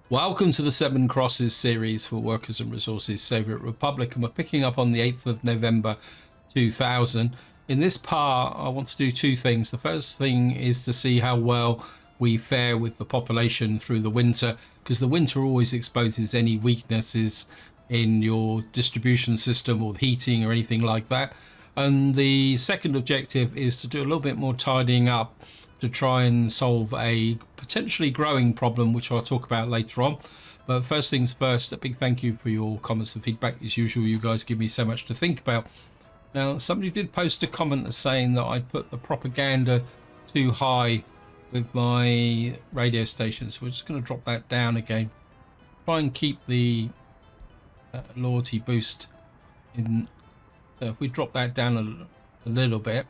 Welcome to the Seven Crosses series for Workers and Resources Soviet Republic, and we're picking up on the 8th of November 2000. In this part, I want to do two things. The first thing is to see how well we fare with the population through the winter, because the winter always exposes any weaknesses in your distribution system or heating or anything like that. And the second objective is to do a little bit more tidying up to try and solve a potentially growing problem, which I'll talk about later on. But first things first, a big thank you for your comments and feedback. As usual, you guys give me so much to think about. Now, somebody did post a comment saying that I put the propaganda too high with my radio station, so we're just going to drop that down again. Try and keep the loyalty boost in. So if we drop that down a little bit,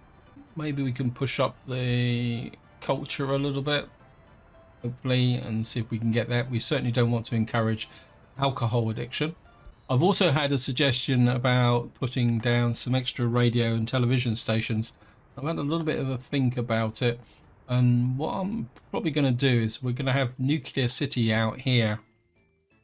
maybe we can push up the culture a little bit, hopefully, and see if we can get that. We certainly don't want to encourage alcohol addiction. I've also had a suggestion about putting down some extra radio and television stations. I've had a little bit of a think about it, and what I'm probably going to do is we're going to have Nuclear City out here,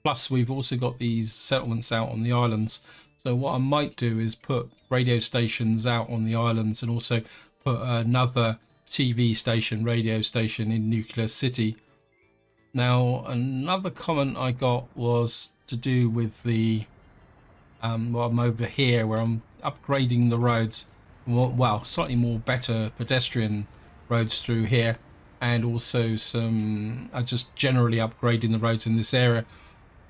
plus we've also got these settlements out on the islands. So what I might do is put radio stations out on the islands and also put another TV station, radio station in Nuclear City. Now, another comment I got was to do with the well, I'm over here where I'm upgrading the roads, well, slightly more better pedestrian roads through here, and also some just generally upgrading the roads in this area.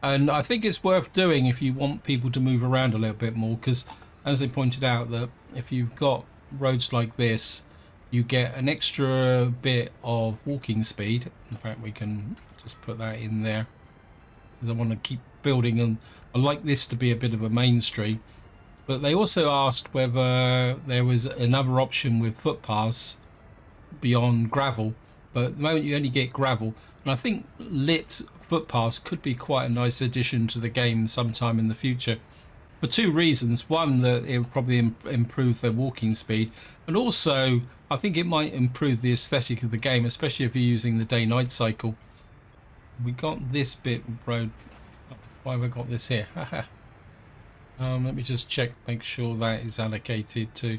And I think it's worth doing if you want people to move around a little bit more, because as they pointed out, that if you've got roads like this, you get an extra bit of walking speed. In fact, we can just put that in there because I want to keep building, and I like this to be a bit of a main street. But they also asked whether there was another option with footpaths beyond gravel, but at the moment you only get gravel, and I think lit footpaths could be quite a nice addition to the game sometime in the future, for two reasons. One, that it would probably improve their walking speed, and also I think it might improve the aesthetic of the game, especially if you're using the day-night cycle. We got this bit of road. Why have I got this here? Let me just check, make sure that is allocated to.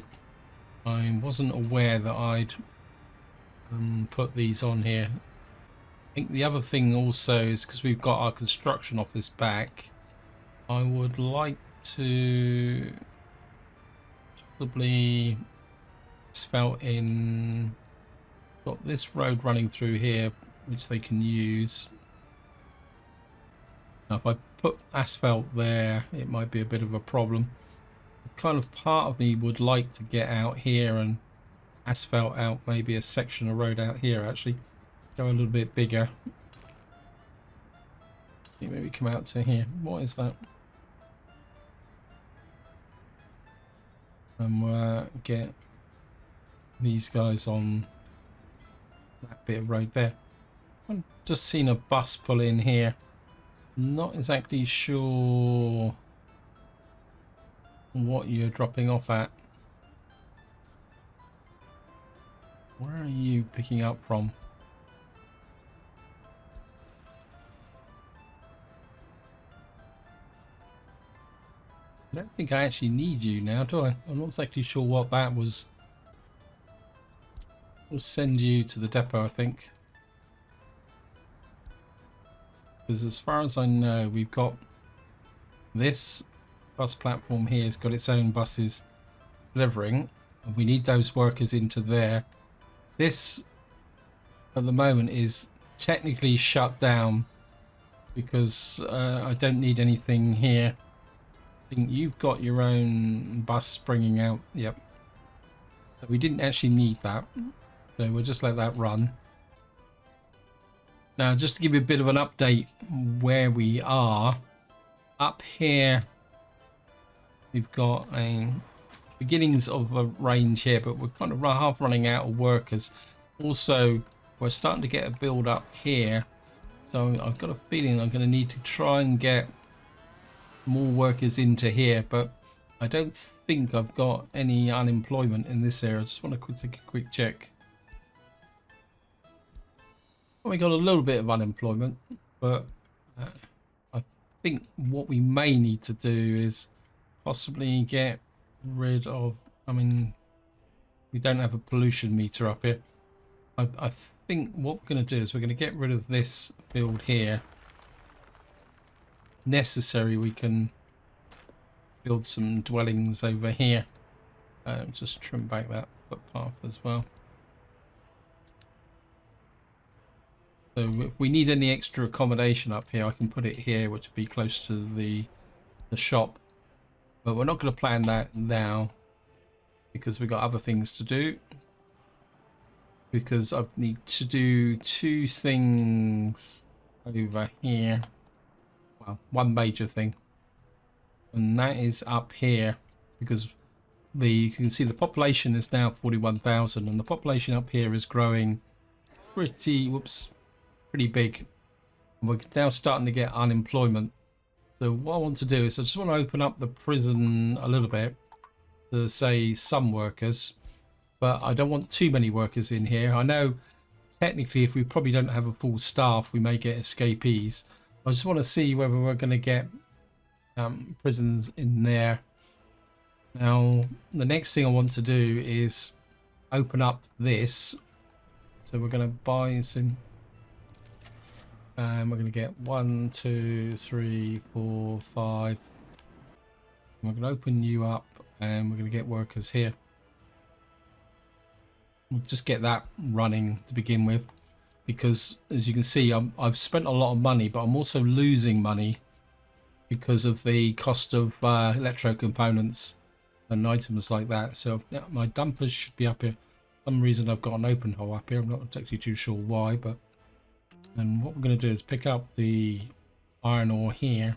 I wasn't aware that I'd put these on here. I think the other thing also is because we've got our construction office back, I would like to possibly asphalt in. Got this road running through here which they can use. Now if I put asphalt there, it might be a bit of a problem. Kind of part of me would like to get out here and asphalt out maybe a section of road out here, actually go a little bit bigger. Maybe come out to here. What is that? And get these guys on that bit of road there. I've just seen a bus pull in here. Not exactly sure what you're dropping off at. Where are you picking up from? I don't think I actually need you now, do I? I'm not exactly sure what that was. We'll send you to the depot, I think. Because as far as I know, we've got this bus platform here has got its own buses delivering, and we need those workers into there. This at the moment is technically shut down because I don't need anything here. I think you've got your own bus springing out. Yep. So we didn't actually need that, so we'll just let that run. Now, just to give you a bit of an update where we are, up here we've got a beginnings of a range here, but we're kind of half running out of workers. Also, we're starting to get a build up here, so I've got a feeling I'm going to need to try and get more workers into here, but I don't think I've got any unemployment in this area. I just want to take a quick check. Well, we got a little bit of unemployment, but I think what we may need to do is possibly get rid of, I mean, we don't have a pollution meter up here. I think what we're going to do is we're going to get rid of this field here. Necessary, we can build some dwellings over here. Just trim back that footpath as well. So if we need any extra accommodation up here, I can put it here, which would be close to the shop. But we're not going to plan that now because we've got other things to do. Because I need to do two things over here. Well, one major thing. And that is up here. Because you can see the population is now 41,000. And the population up here is growing pretty big. And we're now starting to get unemployment. So what I want to do is I just want to open up the prison a little bit to say some workers, but I don't want too many workers in here. I know technically if we probably don't have a full staff, we may get escapees. I just want to see whether we're going to get prisons in there. Now, the next thing I want to do is open up this. So we're going to buy some. And we're going to get 1, 2, 3, 4, 5. We're going to open you up and we're going to get workers here. We'll just get that running to begin with. Because as you can see, I've spent a lot of money, but I'm also losing money because of the cost of electro components and items like that. So yeah, my dumpers should be up here. For some reason I've got an open hole up here. I'm not actually too sure why, but. And what we're going to do is pick up the iron ore here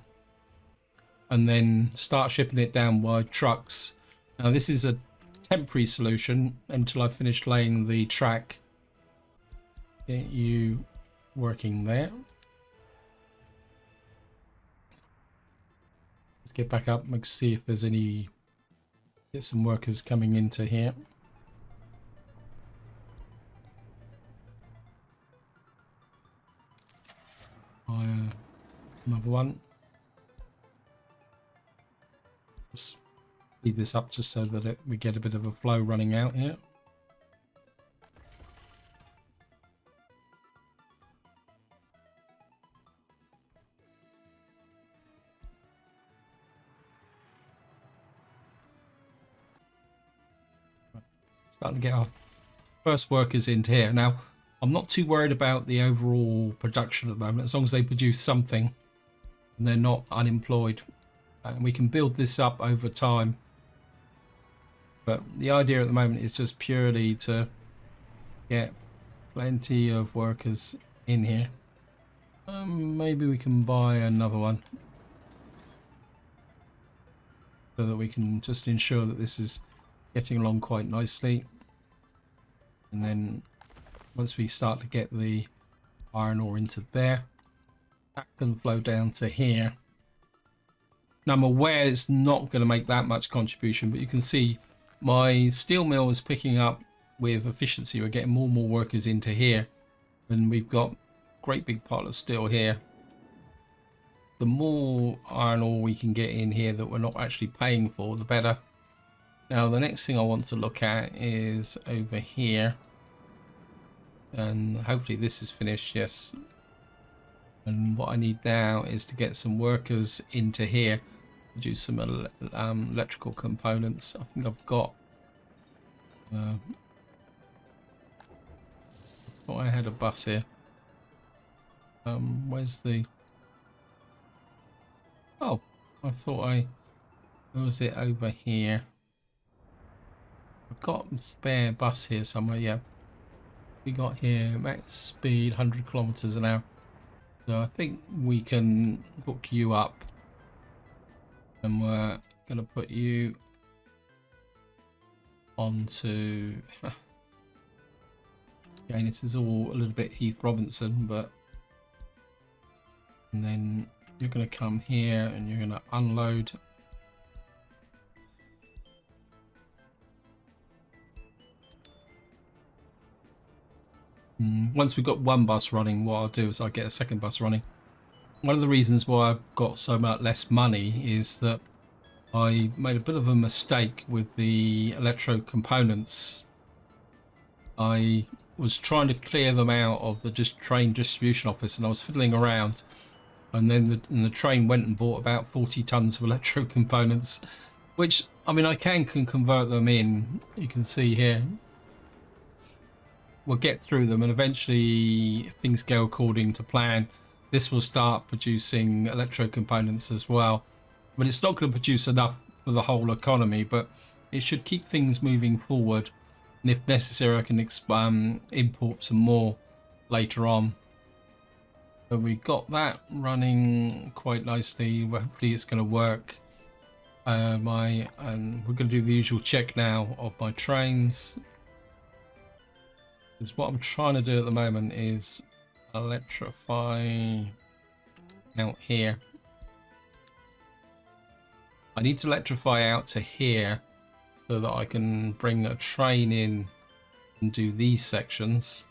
and then start shipping it down by trucks. Now this is a temporary solution until I finish laying the track. Get you working there. Let's get back up and see if there's any, get some workers coming into here. Another one. Just speed this up just so that we get a bit of a flow running out here. Starting to get our first workers into here. Now, I'm not too worried about the overall production at the moment, as long as they produce something and they're not unemployed. And we can build this up over time. But the idea at the moment is just purely to get plenty of workers in here. Maybe we can buy another one so that we can just ensure that this is getting along quite nicely. And then once we start to get the iron ore into there, that can flow down to here. Now I'm aware it's not going to make that much contribution, but you can see my steel mill is picking up with efficiency. We're getting more and more workers into here, and we've got a great big pile of steel here. The more iron ore we can get in here that we're not actually paying for, the better. Now the next thing I want to look at is over here. And hopefully this is finished, yes. And what I need now is to get some workers into here to do some electrical components. I think I've got I thought I had a bus here. Where's the, oh, I thought where was it? Over here. I've got a spare bus here somewhere. Yeah, we got here max speed 100 kilometers an hour, so I think we can hook you up, and we're gonna put you onto again, this is all a little bit Heath Robinson, but and then you're gonna come here and you're gonna unload. Once we've got one bus running, what I'll do is I'll get a second bus running. one of the reasons why I've got so much less money is that I made a bit of a mistake with the electro components. I was trying to clear them out of the train distribution office, and I was fiddling around, and then the train went and bought about 40 tons of electro components, which, I mean, I can convert them in. You can see here. We'll get through them, and eventually if things go according to plan, this will start producing electro components as well. But it's not going to produce enough for the whole economy, but it should keep things moving forward. And if necessary, I can import some more later on. So we got that running quite nicely. Hopefully it's going to work. And we're going to do the usual check now of my trains. Because what I'm trying to do at the moment is electrify out here. I need to electrify out to here so that I can bring a train in and do these sections.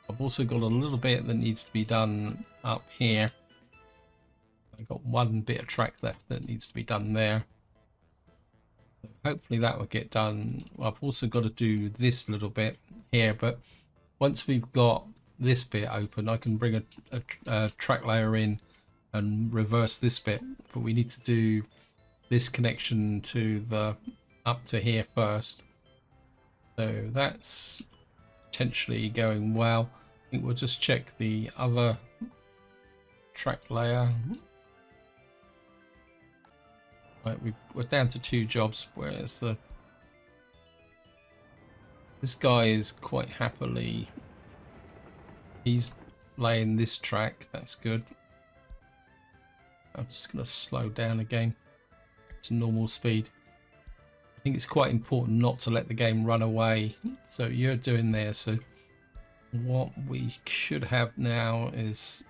I've also got a little bit that needs to be done up here. I've got one bit of track left that needs to be done there. So hopefully that will get done. I've also got to do this little bit here, but once we've got this bit open, I can bring a track layer in and reverse this bit. But we need to do this connection to the up to here first. So that's potentially going well. I think we'll just check the other track layer. Right, we're down to 2 jobs, whereas this guy is quite happily, he's laying this track. That's good. I'm just going to slow down again to normal speed. I think it's quite important not to let the game run away. So you're doing there. So what we should have now is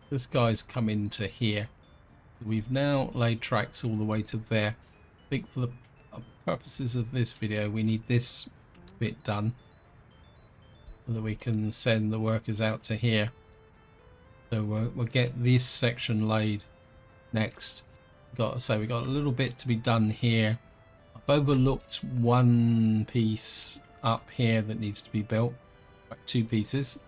this guy's come into here. We've now laid tracks all the way to there. I think for the purposes of this video, we need this bit done so that we can send the workers out to here. So we'll get this section laid next. We got a little bit to be done here. I've overlooked one piece up here that needs to be built, like 2 pieces.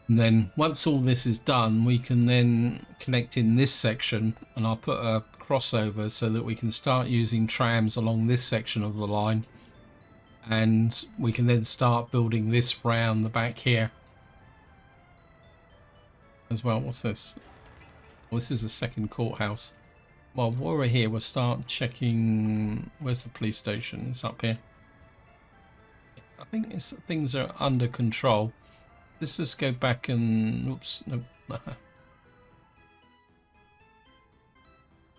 And then once all this is done, we can then connect in this section, and I'll put a crossover so that we can start using trams along this section of the line, and we can then start building this round the back here as well. What's this? Well, this is a second courthouse. Well, while we're here, we'll start checking. Where's the police station? It's up here. I think things are under control. Let's just go back and oops, no.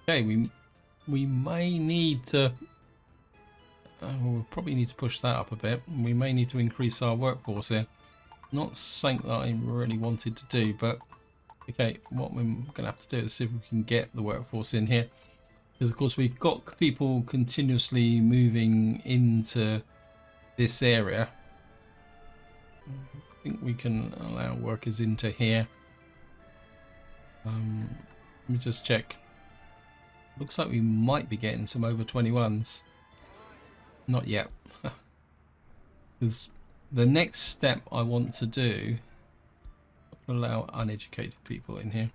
Okay, we may need to we'll probably need to push that up a bit. We may need to increase our workforce here. Not something that I really wanted to do, but okay, what we're gonna have to do is see if we can get the workforce in here, because of course we've got people continuously moving into this area. I think we can allow workers into here. Let me just check. Looks like we might be getting some over 21s. Not yet. Because the next step I want to do, allow uneducated people in here,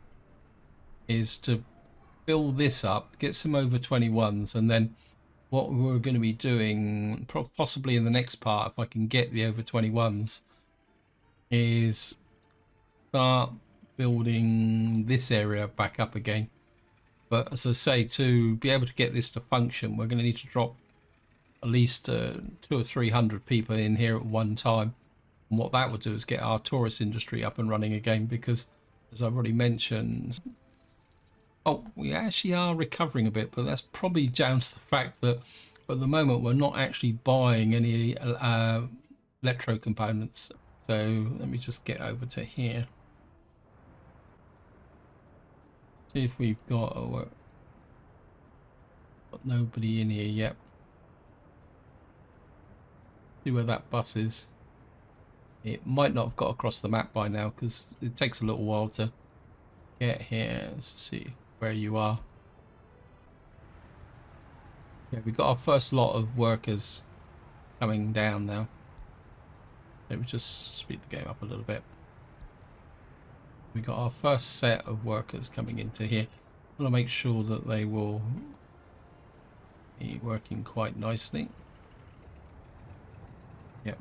is to fill this up, get some over 21s, and then what we're going to be doing possibly in the next part, if I can get the over 21s, is start building this area back up again. But as I say, to be able to get this to function, we're going to need to drop at least 200 or 300 people in here at one time. And what that will do is get our tourist industry up and running again, because as I've already mentioned, we actually are recovering a bit, but that's probably down to the fact that at the moment we're not actually buying any electro components. So let me just get over to here. See if we've got nobody in here yet. See where that bus is. It might not have got across the map by now because it takes a little while to get here. Let's see where you are. Yeah, we've got our first lot of workers coming down now. Let me just speed the game up a little bit. We got our first set of workers coming into here. I want to make sure that they will be working quite nicely. Yep.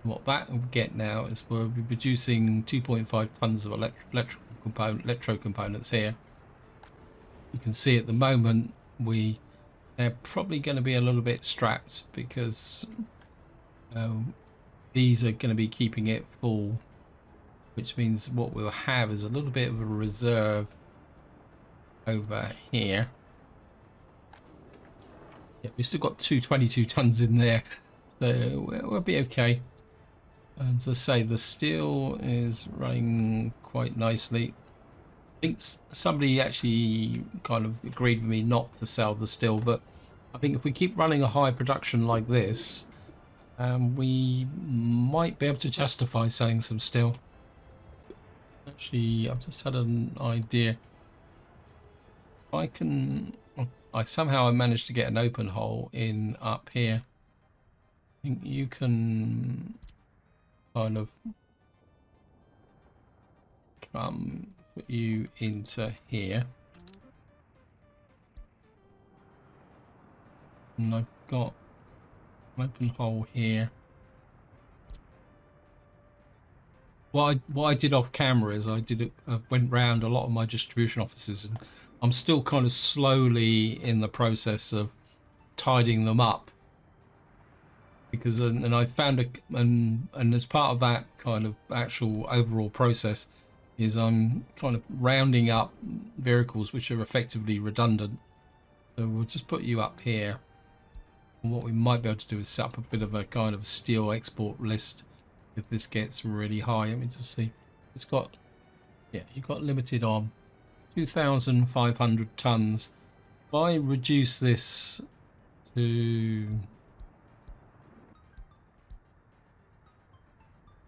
What that will get now is we'll be producing 2.5 tons of electro components here. You can see at the moment they're probably going to be a little bit strapped because these are going to be keeping it full, which means what we'll have is a little bit of a reserve over here. Yeah, we've still got 222 tons in there, so we'll be okay. And as I say, the steel is running quite nicely. I think somebody actually kind of agreed with me not to sell the steel, but I think if we keep running a high production like this, we might be able to justify selling some steel. Actually, I've just had an idea. I somehow I managed to get an open hole in up here. I think you can kind of put you into here, and I've got an open hole here. What I did off camera is I went round a lot of my distribution offices, and I'm still kind of slowly in the process of tidying them up, because and I found and as part of that kind of actual overall process is I'm kind of rounding up vehicles which are effectively redundant. So we'll just put you up here, and what we might be able to do is set up a bit of a kind of steel export list if this gets really high. Let me just see. It's got, yeah, you've got limited on 2,500 tons. If I reduce this to,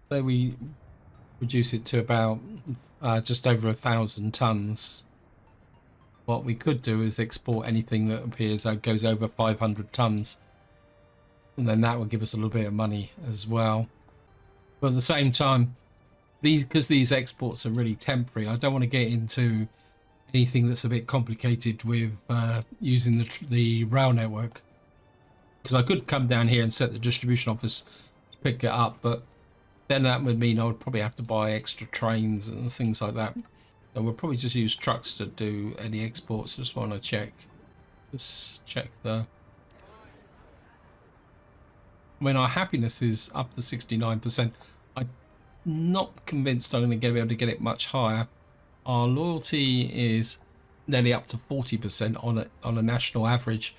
say we reduce it to about just over 1,000 tons, what we could do is export anything that appears that goes over 500 tons, and then that will give us a little bit of money as well. But at the same time, because these exports are really temporary, I don't want to get into anything that's a bit complicated with using the rail network, because I could come down here and set the distribution office to pick it up, but then that would mean I would probably have to buy extra trains and things like that. So we'll probably just use trucks to do any exports. Just want to check the, I mean, our happiness is up to 69%. I'm not convinced I'm going to be able to get it much higher. Our loyalty is nearly up to 40% on a national average,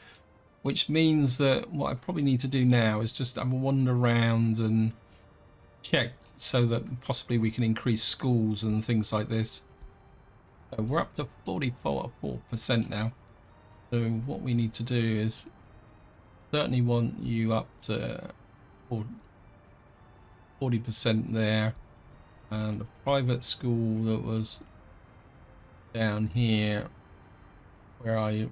which means that what I probably need to do now is just have a wander around and check so that possibly we can increase schools and things like this. So we're up to 44% now. So what we need to do is certainly want you up to 40% there, and the private school that was down here, where are you?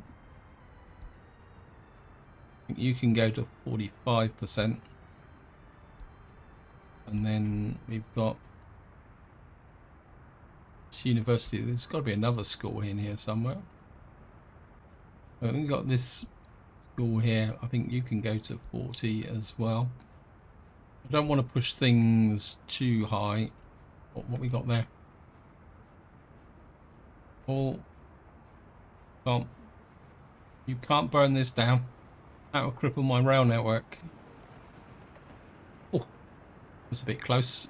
I think you can go to 45%, and then we've got this university. There's got to be another school in here somewhere. We've got this school here. I think you can go to 40 as well. I don't want to push things too high. What we got there? Oh, well, you can't burn this down. That will cripple my rail network. Oh, was a bit close.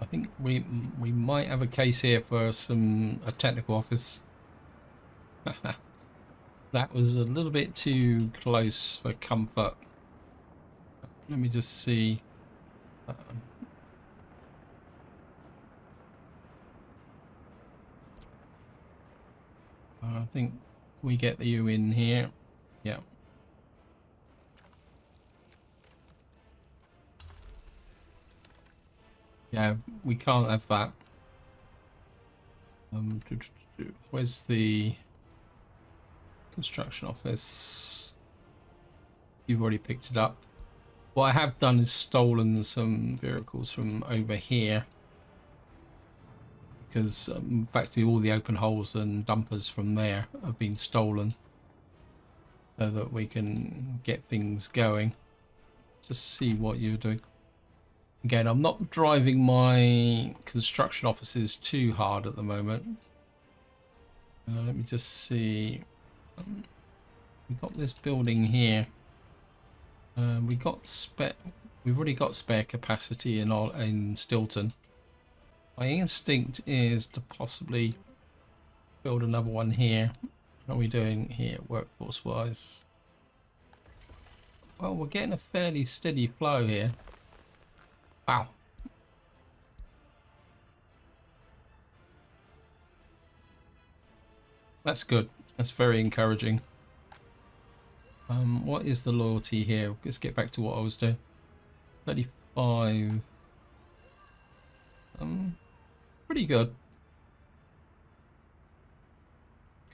I think we might have a case here for a technical office. That was a little bit too close for comfort. Let me just see. I think we get you in here. Yeah. Yeah, we can't have that. Where's the construction office? You've already picked it up. What I have done is stolen some vehicles from over here, because effectively all the open holes and dumpers from there have been stolen, so that we can get things going. Just see what you're doing. Again, I'm not driving my construction offices too hard at the moment. Let me just see. We've got this building here. We've already got spare capacity in Stilton. My instinct is to possibly build another one here. How are we doing here, workforce wise? Well, we're getting a fairly steady flow here. Wow. That's good. That's very encouraging. What is the loyalty here? Let's get back to what I was doing. 35. Pretty good.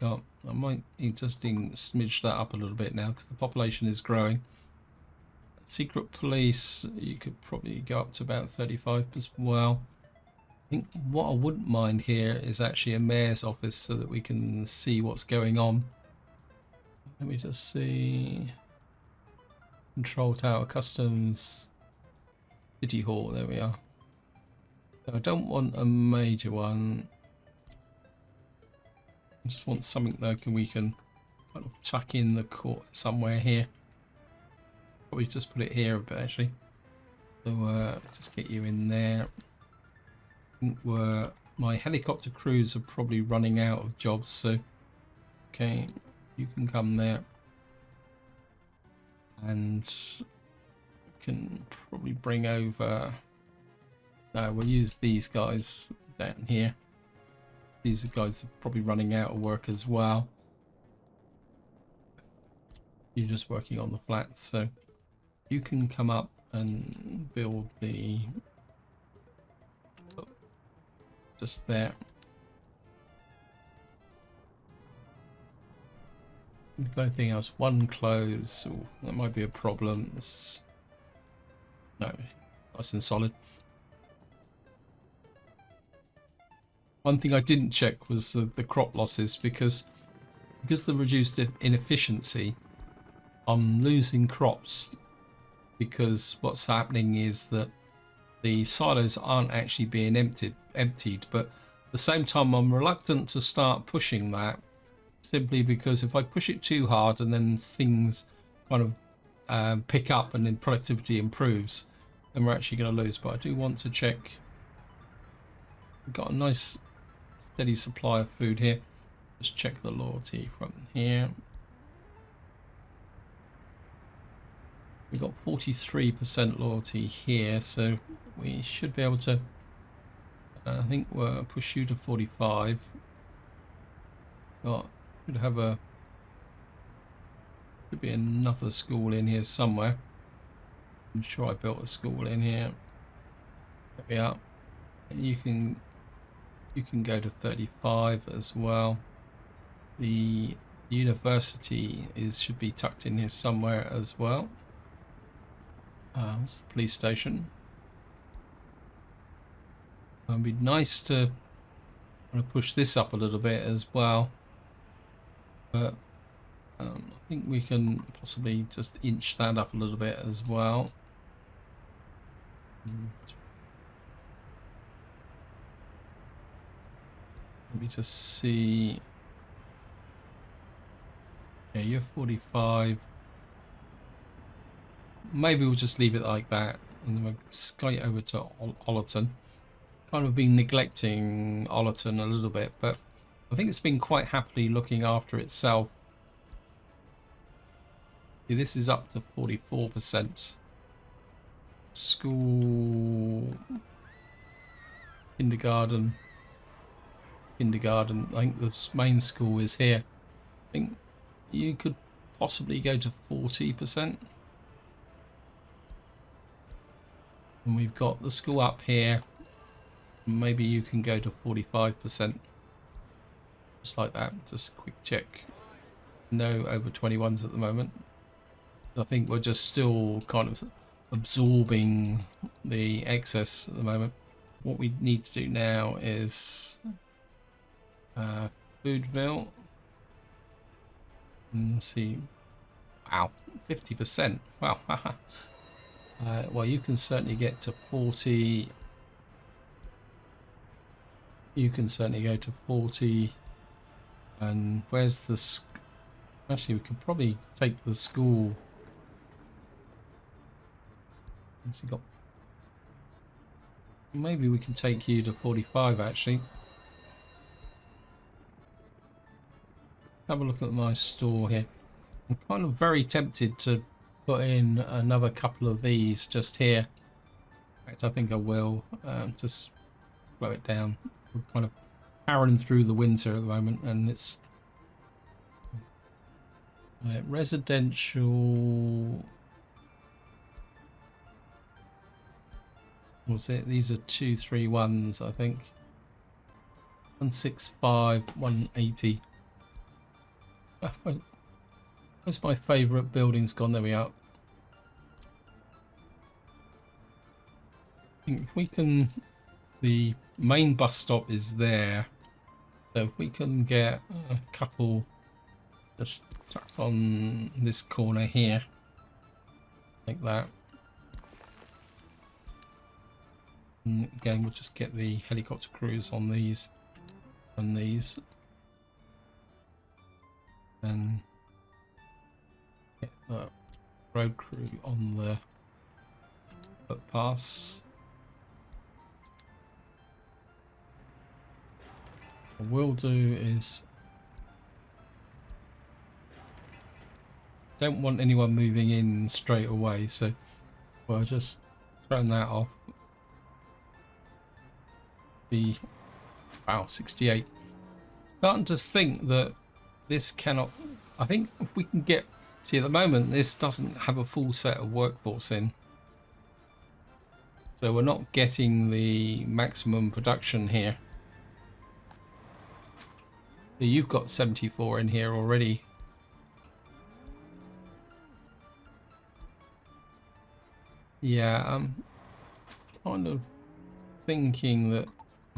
I might just smidge that up a little bit now because the population is growing. Secret police, you could probably go up to about 35 as well. I think what I wouldn't mind here is actually a mayor's office so that we can see what's going on. Let me just see. Control tower, customs, city hall, there we are. So I don't want a major one. I just want something that we can kind of tuck in the court somewhere here. Probably just put it here a bit actually. So just get you in there. I think my helicopter crews are probably running out of jobs, so okay, you can come there. And can probably bring over. No, we'll use these guys down here. These guys are probably running out of work as well. You're just working on the flats, so you can come up and build the just there. Anything else? One close. Ooh, that might be a problem. No, nice and solid. One thing I didn't check was the crop losses because the reduced inefficiency, I'm losing crops because what's happening is that the silos aren't actually being emptied, but at the same time I'm reluctant to start pushing that, simply because if I push it too hard and then things kind of pick up and then productivity improves, then we're actually going to lose. But I do want to check. We've got a nice steady supply of food here. Just check the loyalty from here. We've got 43% loyalty here, so we should be able to, I think we'll push you to 45. Should have should be another school in here somewhere. I'm sure I built a school in here. There we are. And you can go to 35 as well. The university should be tucked in here somewhere as well. It's the police station. It'd be nice to kind of push this up a little bit as well, but I think we can possibly just inch that up a little bit as well. Let me just see. Yeah, you're 45. Maybe we'll just leave it like that, and then we'll skate over to Ollerton. Kind of been neglecting Ollerton a little bit, but I think it's been quite happily looking after itself. See, this is up to 44%. School, kindergarten. I think the main school is here. I think you could possibly go to 40%. And we've got the school up here. Maybe you can go to 45%. Just like that. Just a quick check. No over 21s at the moment. I think we're just still kind of absorbing the excess at the moment. What we need to do now is food mill. And let's see. Wow, 50%. Wow. Well, you can certainly get to 40. You can certainly go to 40. And where's the... Actually, we could probably take the school. Got... Maybe we can take you to 45, actually. Have a look at my store here. I'm kind of very tempted to put in another couple of these just here. In fact, I think I will. Just slow it down. We're kind of powering through the winter at the moment, and it's residential. What's it? These are 231s, I think. 165, 180. Where's my favourite buildings gone? There we are. I think if we can... The main bus stop is there. So if we can get a couple just tucked on this corner here. Like that. And again, we'll just get the helicopter crews on these and these. Then get the road crew on the footpaths. What we'll do is don't want anyone moving in straight away, so we'll just turn that off. The wow, 68. Starting to think that this cannot. I think if we can get, see, at the moment this doesn't have a full set of workforce in, so we're not getting the maximum production here. So you've got 74 in here already. Yeah, I'm kind of thinking that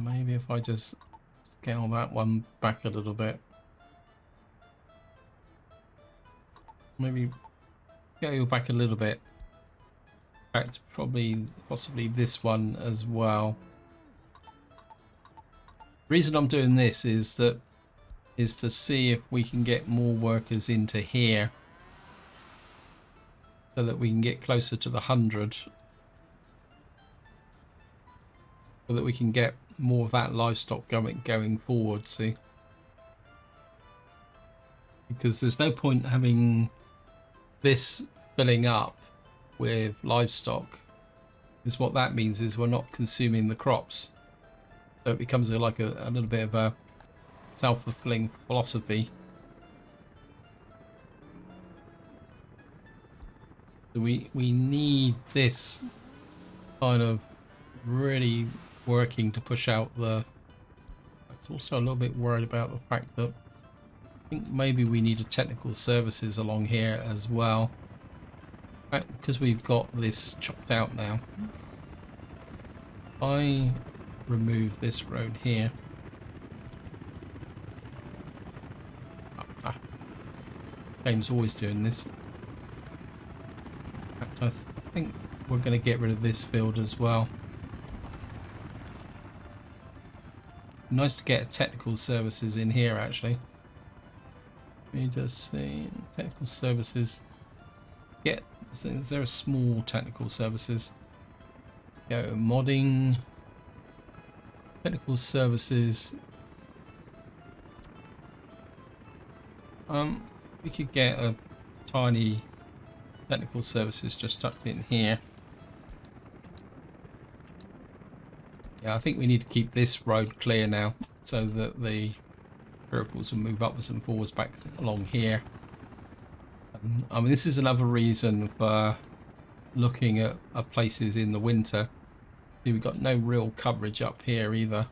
maybe if I just scale that one back a little bit. Maybe scale back a little bit. In fact, possibly this one as well. The reason I'm doing this is to see if we can get more workers into here, so that we can get closer to the 100, so that we can get more of that livestock going forward. See, because there's no point having this filling up with livestock, because what that means is we're not consuming the crops, so it becomes like a little bit of a self-fulfilling philosophy. So we need this kind of really working to push out the... It's also a little bit worried about the fact that I think maybe we need a technical services along here as well, because we've got this chopped out now. I remove this road here. Game's always doing this. In fact, I think we're going to get rid of this field as well. Nice to get technical services in here, actually. Let me just see. Technical services. Is there a small technical services? Go modding. Technical services. We could get a tiny technical services just tucked in here. Yeah, I think we need to keep this road clear now, so that the vehicles will move upwards and forwards back along here. I mean, this is another reason for looking at places in the winter, See, we've got no real coverage up here either.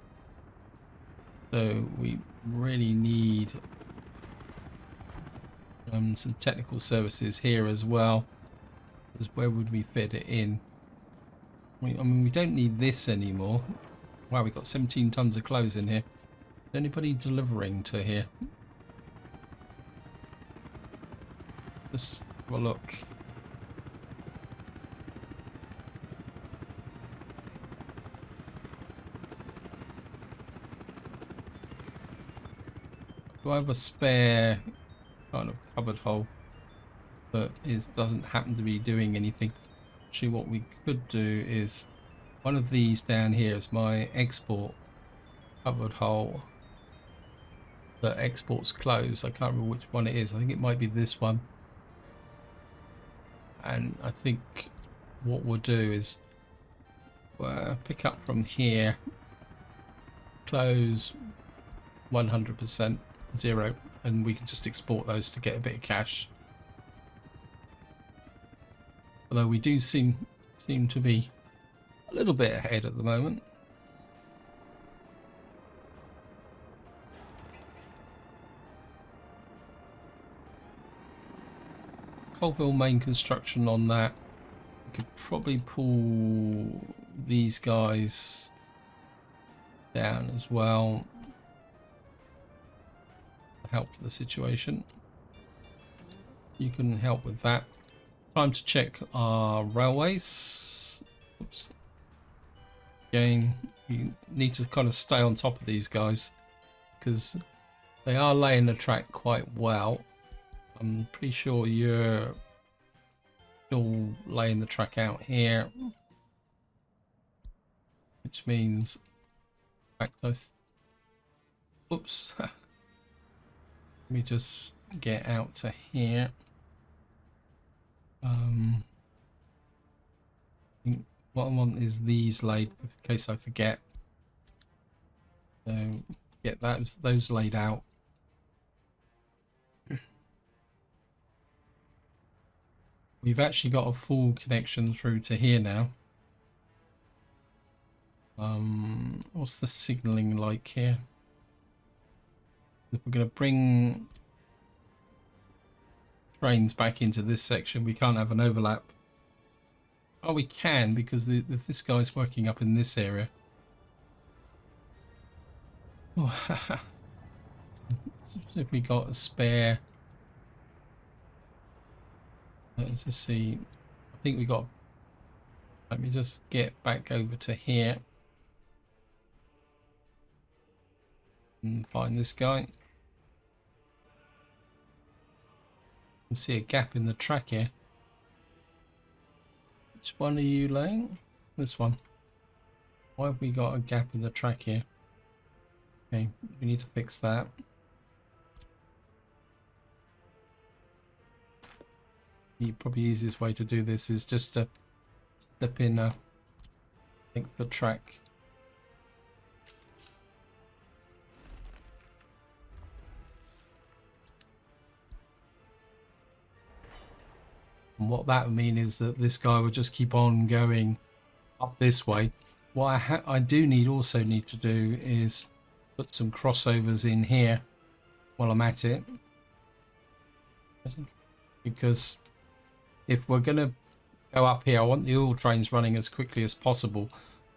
So we really need some technical services here as well. Because where would we fit it in? I mean, we don't need this anymore. Wow, we've got 17 tons of clothes in here. Is anybody delivering to here? Just have a look. Do I have a spare kind of cupboard hole that doesn't happen to be doing anything? Actually, what we could do is one of these down here is my export cupboard hole that exports clothes. I can't remember which one it is. I think it might be this one. And I think what we'll do is pick up from here, close 100%, 0, and we can just export those to get a bit of cash. Although we do seem to be a little bit ahead at the moment. Colville main construction on that. We could probably pull these guys down as well to help the situation. You can help with that. Time to check our railways. Oops. Again, you need to kind of stay on top of these guys because they are laying the track quite well. I'm pretty sure you're still laying the track out here, which means oops. Let me just get out to here. What I want is these laid in case I forget. So get those laid out. We've actually got a full connection through to here now. What's the signaling like here? If we're going to bring trains back into this section, we can't have an overlap. Oh, we can, because this guy's working up in this area. Oh, if we got a spare. Let's just see. I think we got. Let me just get back over to here and find this guy. You can see a gap in the track here. Which one are you laying? This one. Why have we got a gap in the track here? Okay, we need to fix that. The probably easiest way to do this is just to step in I think the track. And what that would mean is that this guy would just keep on going up this way. What I do also need to do is put some crossovers in here while I'm at it, because if we're going to go up here, I want the oil trains running as quickly as possible.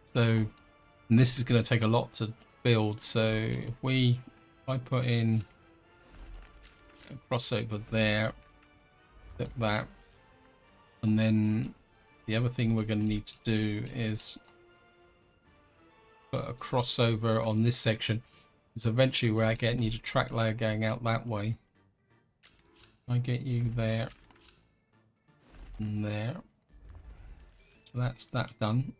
So, and this is going to take a lot to build. So if I put in a crossover there, like that, and then the other thing we're going to need to do is put a crossover on this section, because eventually where I need a track layer going out that way. I get you there. And there. So that's that done.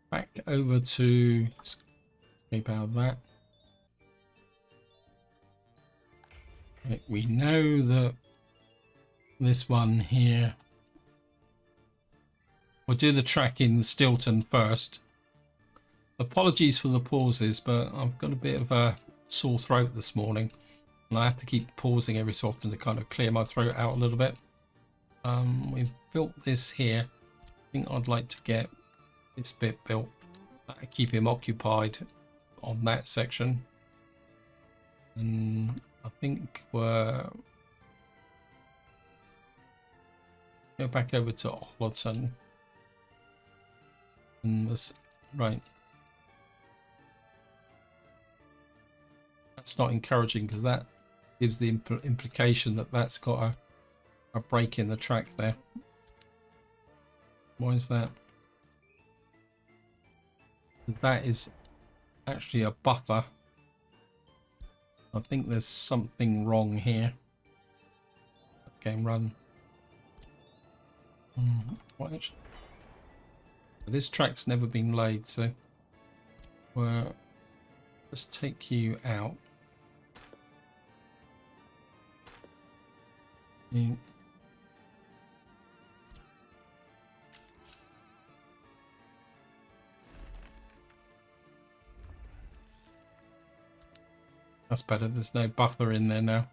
Back over to escape out of that. Right, we know that this one here. We'll do the track in Stilton first. Apologies for the pauses, but I've got a bit of a sore throat this morning, and I have to keep pausing every so often to kind of clear my throat out a little bit. We've built this here. I think I'd like to get this bit built. Keep him occupied on that section. And I think we're go back over to Hodson. And this, right. That's not encouraging because that gives the implication that that's got a break in the track there. Why is that? That is actually a buffer. I think there's something wrong here. Game run. What actually? This track's never been laid, so we'll just take you out. That's better. There's no buffer in there now.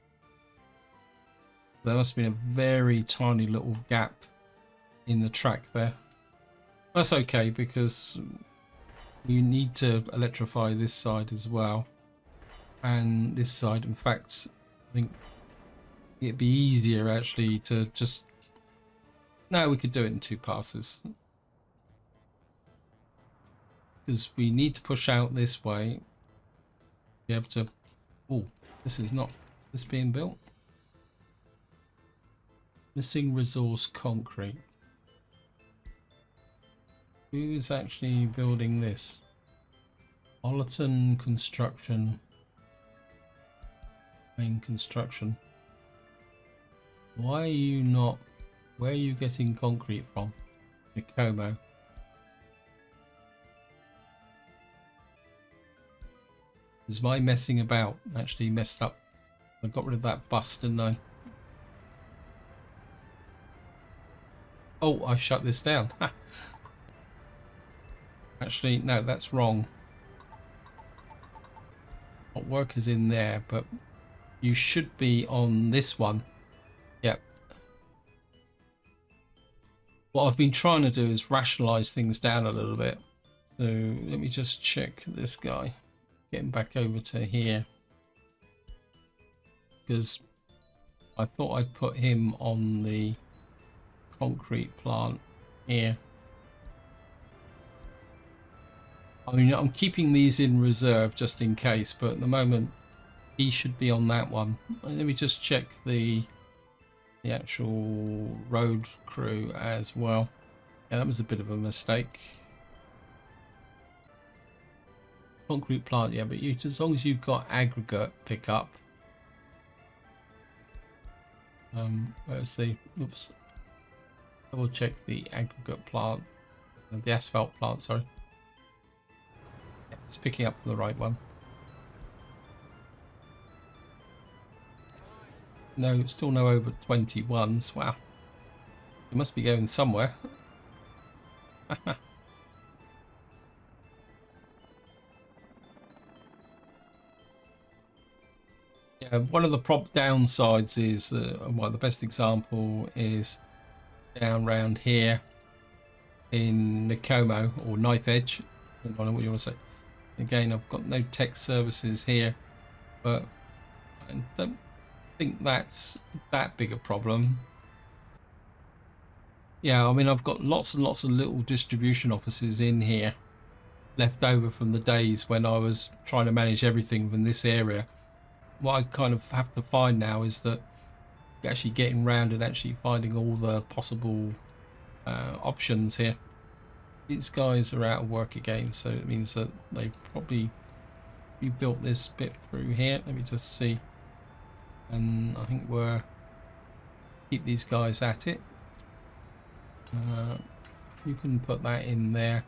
There must have been a very tiny little gap in the track there. That's okay because you need to electrify this side as well. And this side, in fact, I think it'd be easier actually to just... No, we could do it in 2 passes. Because we need to push out this way. Be able to... Oh, this is not... Is this being built? Missing resource concrete. Who is actually building this? Ollerton Construction. Main construction. Why are you not... Where are you getting concrete from? Nicomo. Is my messing about actually messed up? I got rid of that bus, didn't I? Oh, I shut this down. Actually, no, that's wrong. What work is in there, but you should be on this one. Yep. What I've been trying to do is rationalize things down a little bit. So let me just check this guy. Getting back over to here. Because I thought I'd put him on the concrete plant here. I mean, I'm keeping these in reserve just in case, but at the moment he should be on that one. Let me just check the actual road crew as well. Yeah, that was a bit of a mistake. Concrete plant, yeah, but you, as long as you've got aggregate pickup. Where's the... Oops. Double check the aggregate plant. The asphalt plant, sorry. Yeah, it's picking up the right one. No, still no over 21s. Wow. It must be going somewhere. Yeah, one of the downsides is, well, the best example is down around here in Nicomo or Knife Edge. I don't know what you want to say. Again, I've got no tech services here, but I don't think that's that big a problem. Yeah, I mean, I've got lots and lots of little distribution offices in here left over from the days when I was trying to manage everything from this area. What I kind of have to find now is that actually getting round and actually finding all the possible options here. These guys are out of work again, so it means that they probably rebuilt this bit through here. Let me just see. And I think we're keep these guys at it. You can put that in there.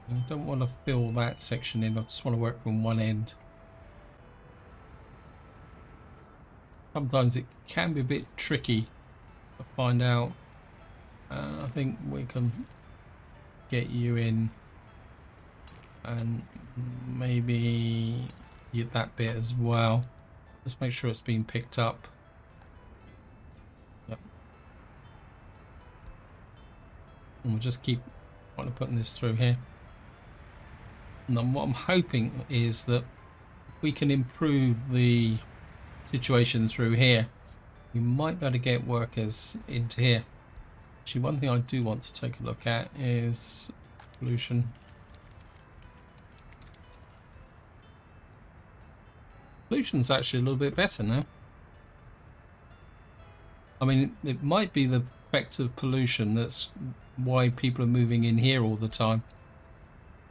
I don't want to fill that section in. I just want to work from one end. Sometimes it can be a bit tricky to find out. I think we can get you in and maybe get that bit as well. Just make sure it's being picked up. Yep. And we'll just keep trying to put this through here. And then what I'm hoping is that we can improve the situation through here. We might be able to get workers into here. Actually, one thing I do want to take a look at is pollution. Pollution's actually a little bit better now. I mean, it might be the effect of pollution that's why people are moving in here all the time.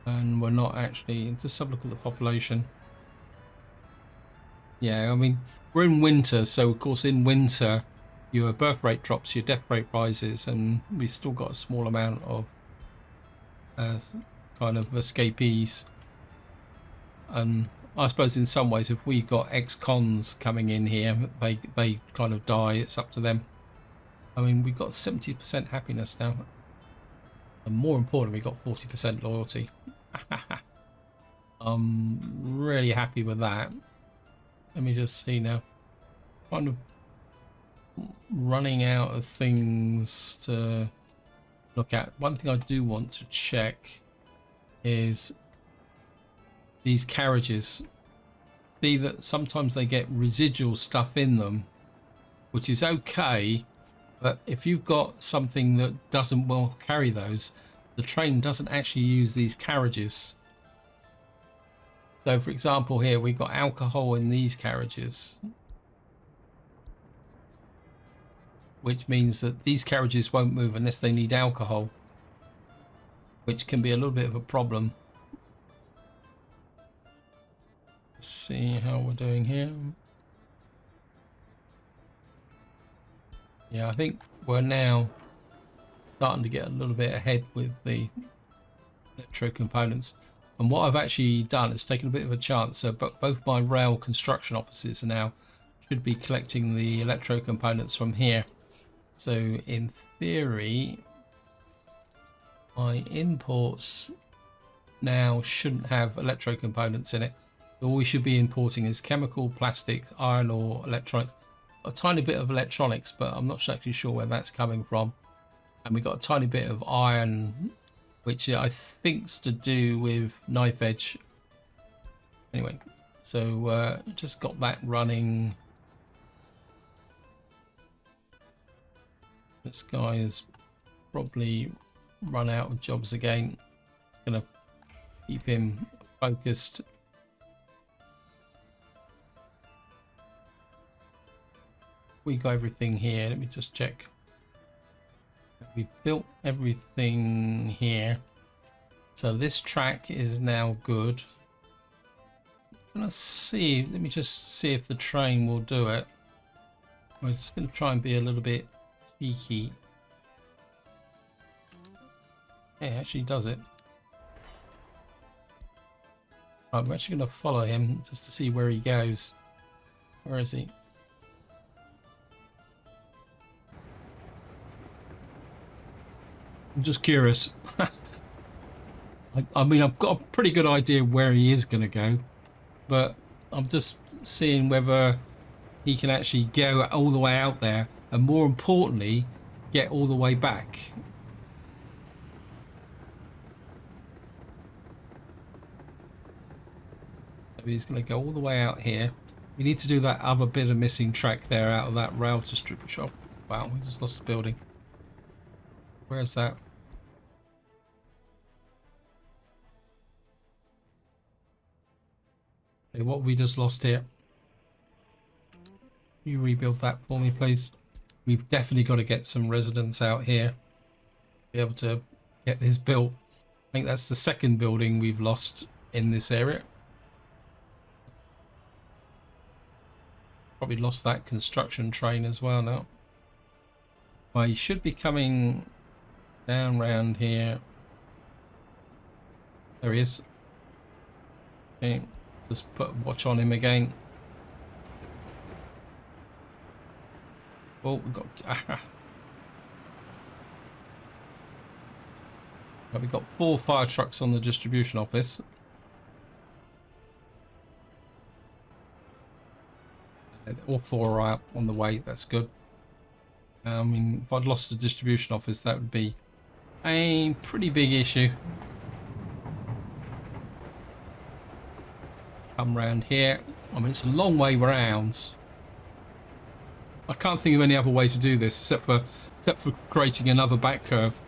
And we're not actually... Just have a look at the population. Yeah, I mean, we're in winter, so of course in winter your birth rate drops, your death rate rises, and we've still got a small amount of kind of escapees. And I suppose in some ways, if we got ex-cons coming in here, they kind of die. It's up to them. I mean, we've got 70% happiness now, and more importantly, we've got 40% loyalty. I'm really happy with that. Let me just see now. Kind of running out of things to look at. One thing I do want to check is these carriages. See that sometimes they get residual stuff in them, which is okay, but if you've got something that doesn't well carry those, the train doesn't actually use these carriages. So for example here we've got alcohol in these carriages, which means that these carriages won't move unless they need alcohol, which can be a little bit of a problem. Let's see how we're doing here. Yeah, I think we're now starting to get a little bit ahead with the electro components. And what I've actually done is taken a bit of a chance. So both my rail construction offices are now should be collecting the electro components from here. So in theory, my imports now shouldn't have electro components in it. All we should be importing is chemical, plastic, iron ore, electronics. A tiny bit of electronics, but I'm not actually sure where that's coming from. And we've got a tiny bit of iron, which I think's to do with knife edge. Anyway, so just got that running. This guy has probably run out of jobs again. It's gonna keep him focused. We got everything here. Let me just check. We've built everything here. So this track is now good. I'm gonna see, let me just see if the train will do it. I'm just gonna try and be a little bit cheeky. Yeah, it actually does it. I'm actually gonna follow him just to see where he goes. Where is he? I'm just curious. I mean, I've got a pretty good idea where he is going to go, but I'm just seeing whether he can actually go all the way out there and, more importantly, get all the way back. So he's going to go all the way out here. We need to do that other bit of missing track there out of that rail distribution. Wow, we just lost the building. Where's that? Okay, what we just lost here? You rebuild that for me, please. We've definitely got to get some residents out here. Be able to get this built. I think that's the second building we've lost in this area. Probably lost that construction train as well now. Well, he should be coming down round here. There he is. Okay, just put a watch on him again. Oh, we got we've got 4 fire trucks on the distribution office. All 4 are out on the way. That's good. I mean, if I'd lost the distribution office, that would be a pretty big issue. Come round here. I mean, it's a long way round. I can't think of any other way to do this except for creating another back curve.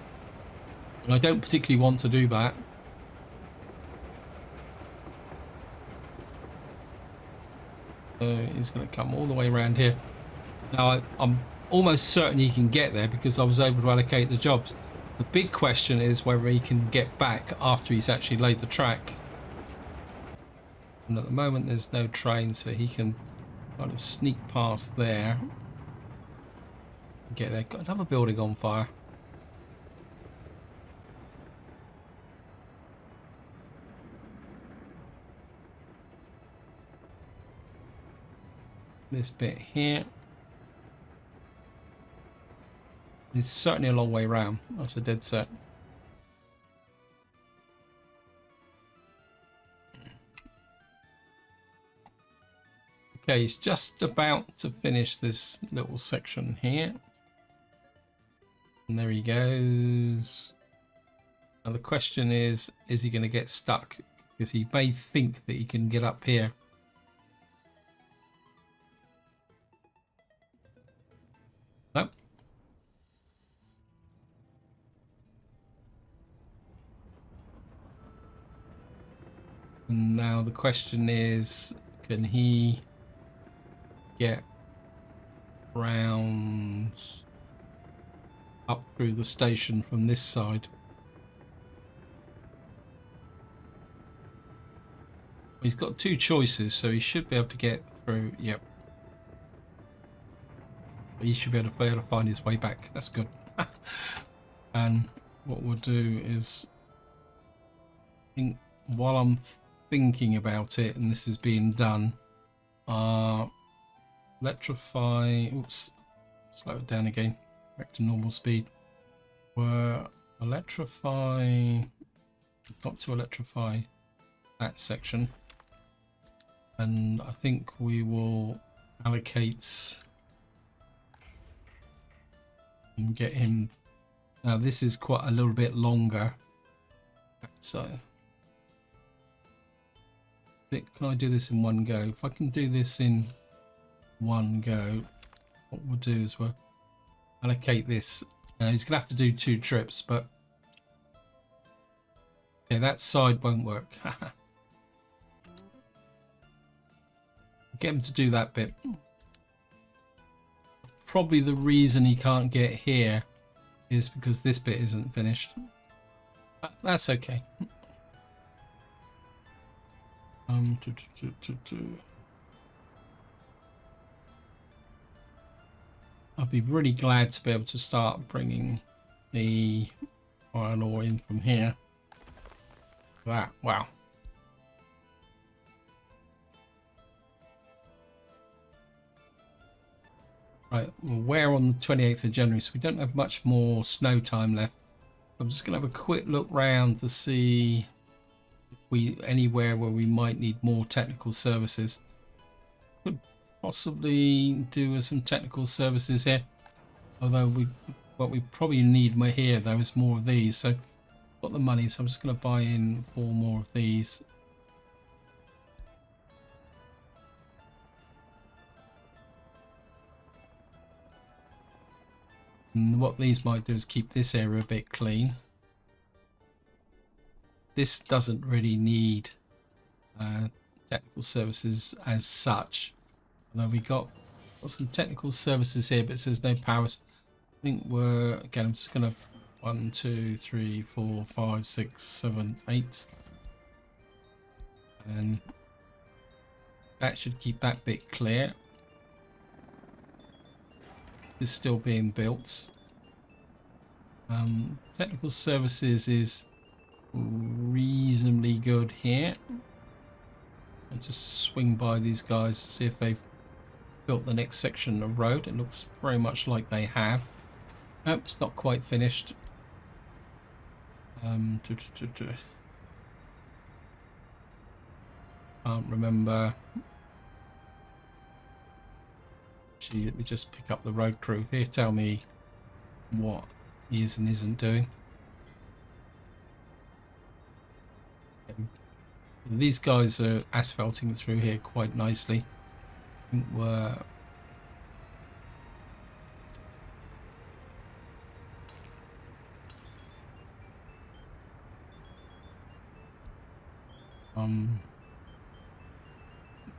And I don't particularly want to do that. So he's going to come all the way around here. Now I'm almost certain he can get there because I was able to allocate the jobs. The big question is whether he can get back after he's actually laid the track. And at the moment there's no train, so he can kind of sneak past there. Get there. Got another building on fire. This bit here. It's certainly a long way round. That's a dead set. Okay, he's just about to finish this little section here. And there he goes. Now the question is he going to get stuck? Because he may think that he can get up here. Nope. And now the question is, can he get round up through the station from this side? He's got two choices, so he should be able to get through. Yep. He should be able to find his way back. That's good. And what we'll do is, while I'm thinking about it and this is being done, electrify. Oops, slow it down again. Back to normal speed. We're electrify. Got to electrify that section, and I think we will allocate and get him. Now this is quite a little bit longer, so can I do this in one go? If I can do this in one go, what we'll do is we'll allocate this. Now he's gonna have to do 2 trips, but yeah, that side won't work. Get him to do that bit. Probably the reason he can't get here is because this bit isn't finished. But that's okay. I'd be really glad to be able to start bringing the iron ore in from here. That, wow. Right, we're on the 28th of January, so we don't have much more snow time left. So I'm just going to have a quick look round to see if we anywhere where we might need more technical services. Could possibly do with some technical services here, although what we probably need more here though is more of these. So I've got the money, so I'm just going to buy in 4 more of these. And what these might do is keep this area a bit clean. This doesn't really need technical services as such, although we got some technical services here, but it says no powers. I think we're, again, I'm just gonna 1 2 3 4 5 6 7 8, and that should keep that bit clear. Is still being built. Technical services is reasonably good here. I'll just swing by these guys to see if they've built the next section of road. It looks very much like they have. Nope, it's not quite finished. Can't remember. Actually, let me just pick up the road crew here. Tell me what he is and isn't doing. These guys are asphalting through here quite nicely. I think we're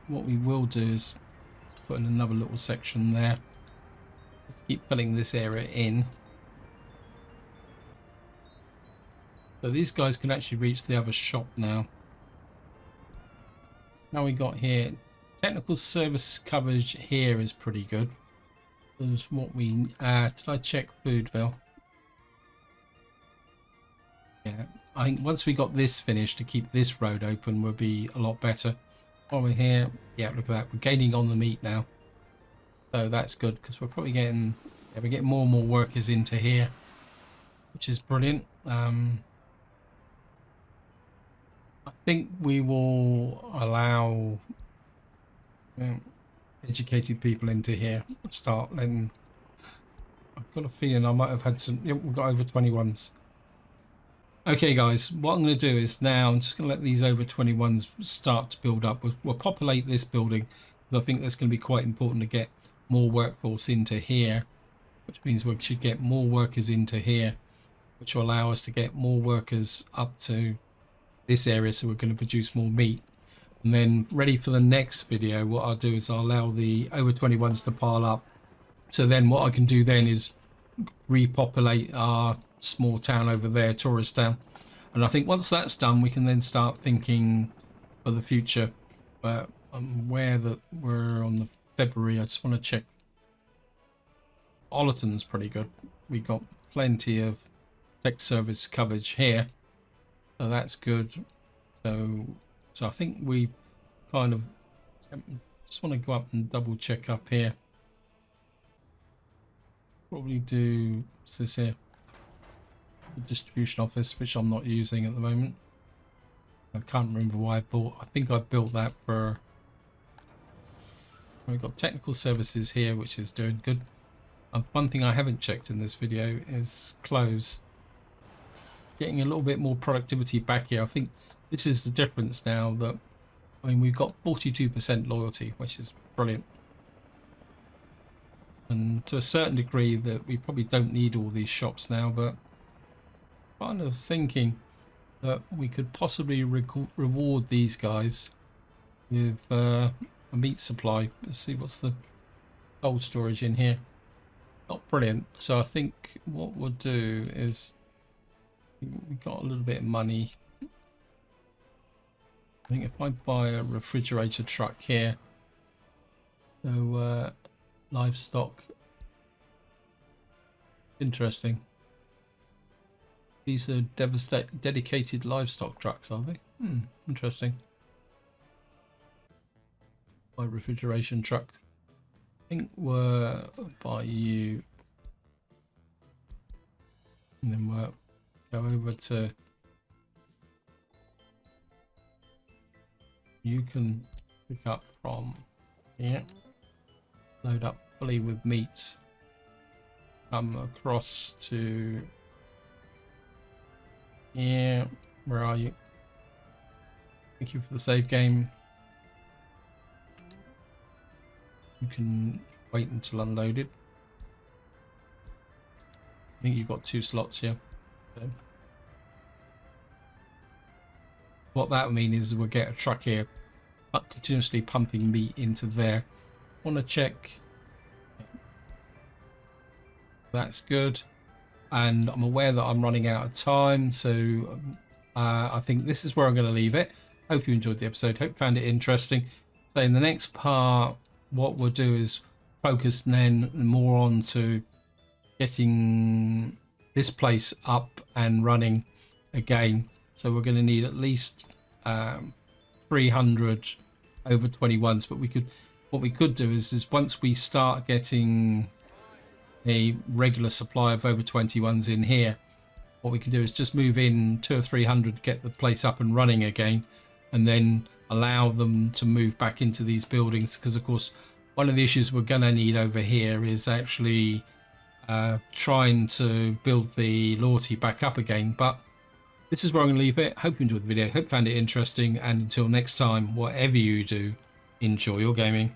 what we will do is put in another little section there. Just keep filling this area in. So these guys can actually reach the other shop now. Now we got here, technical service coverage here is pretty good. There's what we, did I check Foodville? Yeah, I think once we got this finished to keep this road open will be a lot better. While we're here, yeah, look at that, we're gaining on the meat now. So that's good because we're probably getting, yeah, we're getting more and more workers into here, which is brilliant. I think we will allow educated people into here. Start letting. I've got a feeling I might have had some. Yeah, we've got over 21s. Okay, guys, what I'm going to do is now I'm just going to let these over 21s start to build up. We'll populate this building because I think that's going to be quite important to get more workforce into here, which means we should get more workers into here, which will allow us to get more workers up to this area, so we're going to produce more meat. And then ready for the next video, what I'll do is I'll allow the over 21s to pile up, so then what I can do then is repopulate our small town over there, tourist town. And I think once that's done, we can then start thinking for the future. But I'm aware that we're on the February. I just want to check. Ollerton's pretty good. We got plenty of tech service coverage here, so that's good. So I think we kind of just want to go up and double check up here. Probably do, what's this here? The distribution office, which I'm not using at the moment. I can't remember why I bought. I think I built that for. We've got technical services here, which is doing good. One thing I haven't checked in this video is clothes. Getting a little bit more productivity back here. I think this is the difference now. That, I mean, we've got 42% loyalty, which is brilliant. And to a certain degree that we probably don't need all these shops now, but kind of thinking that we could possibly reward these guys with a meat supply. Let's see, what's the cold storage in here? Not brilliant. So I think what we'll do is, we got a little bit of money. I think if I buy a refrigerator truck here, so livestock, interesting. These are dedicated livestock trucks, are they? Interesting. My refrigeration truck. I think we're by you, and then we'll go over to. You can pick up from here. Load up fully with meat. Come across to here. Where are you? Thank you for the save game. You can wait until unloaded. I think you've got 2 slots here. So what that will mean is we'll get a truck here continuously pumping meat into there. Want to check. That's good. And I'm aware that I'm running out of time, so I think this is where I'm going to leave it. Hope you enjoyed the episode. Hope you found it interesting. So in the next part, what we'll do is focus then more on to getting this place up and running again. So we're going to need at least 300 over 21s. But what we could do is once we start getting a regular supply of over 21s in here, what we can do is just move in 200 or 300, get the place up and running again, and then allow them to move back into these buildings. Because of course, one of the issues we're going to need over here is actually trying to build the loyalty back up again. But This is where I'm going to leave it. Hope you enjoyed the video. Hope you found it interesting. And until next time, whatever you do, enjoy your gaming.